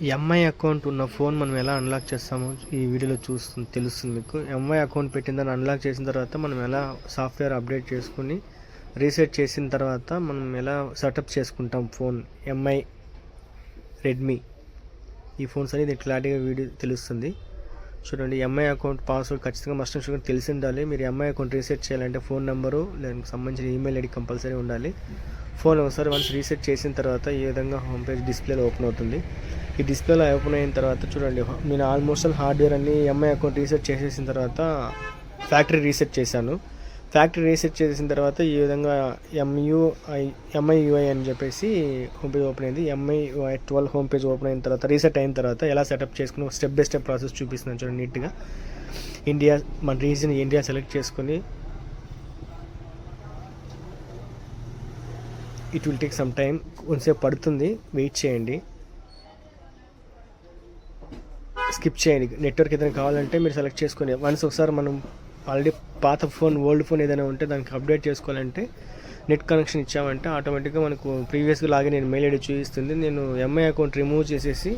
MI account ఉన్న phone మనం ఎలా అన్లాక్ చేస్తామో ఈ వీడియోలో తెలుస్తుంది మీకు. ఎంఐ అకౌంట్ పెట్టిందని అన్లాక్ చేసిన తర్వాత మనం ఎలా సాఫ్ట్వేర్ అప్డేట్ చేసుకుని రీసెట్ చేసిన తర్వాత మనం ఎలా సెటప్ చేసుకుంటాం ఫోన్. ఎంఐ, రెడ్మీ ఈ ఫోన్స్ అనేది క్లారిటీగా వీడియో తెలుస్తుంది. చూడండి, ఎంఐ అకౌంట్ పాస్వర్డ్ ఖచ్చితంగా మస్ట్ అండ్ షుడ్ తెలిసి ఉండాలి. మీరు ఎంఐ అకౌంట్ రీసెట్ చేయాలంటే ఫోన్ నెంబరు దానికి సంబంధించిన ఈమెయిల్ ఐడి కంపల్సరీ ఉండాలి. ఫోన్ ఒకసారి వన్స్ రీసెట్ చేసిన తర్వాత ఈ విధంగా హోమ్ పేజ్ డిస్ప్లేలో ఓపెన్ అవుతుంది. ఈ డిస్ప్లేలో ఓపెన్ అయిన తర్వాత చూడండి, నేను ఆల్మోస్ట్ హార్డ్వేర్ అన్ని ఎంఐ అకౌంట్ రీసెట్ చేసేసిన తర్వాత ఫ్యాక్టరీ రీసెట్ చేశాను. ఫ్యాక్టరీ రీసెట్ చేసిన తర్వాత ఈ విధంగా ఎంఐయుఐ అని చెప్పేసి హోమ్ పేజ్ ఓపెన్ అయింది. ఎంఐయుఐ 12 హోమ్ పేజ్ ఓపెన్ అయిన తర్వాత రీసెట్ అయిన తర్వాత ఎలా సెటప్ చేసుకుని స్టెప్ బై స్టెప్ ప్రాసెస్ చూపిస్తున్నాను చూడండి నీట్గా. మన రీజన్ ఇండియా సెలెక్ట్ చేసుకొని it will take some time, కొంచెంసేపు పడుతుంది, వెయిట్ చేయండి, స్కిప్ చేయండి. నెట్వర్క్ ఏదైనా కావాలంటే మీరు సెలెక్ట్ చేసుకొని వన్స్ ఒకసారి మనం ఆల్రెడీ పాత ఫోన్, ఓల్డ్ ఫోన్ ఏదైనా ఉంటే దానికి అప్డేట్ చేసుకోవాలంటే నెట్ కనెక్షన్ ఇచ్చామంటే ఆటోమేటిక్గా మనకు ప్రీవియస్గా లాగిన్ నేను మెయిల్ ఐడి చూపిస్తుంది. నేను ఎంఐ అకౌంట్ రిమూవ్ చేసేసి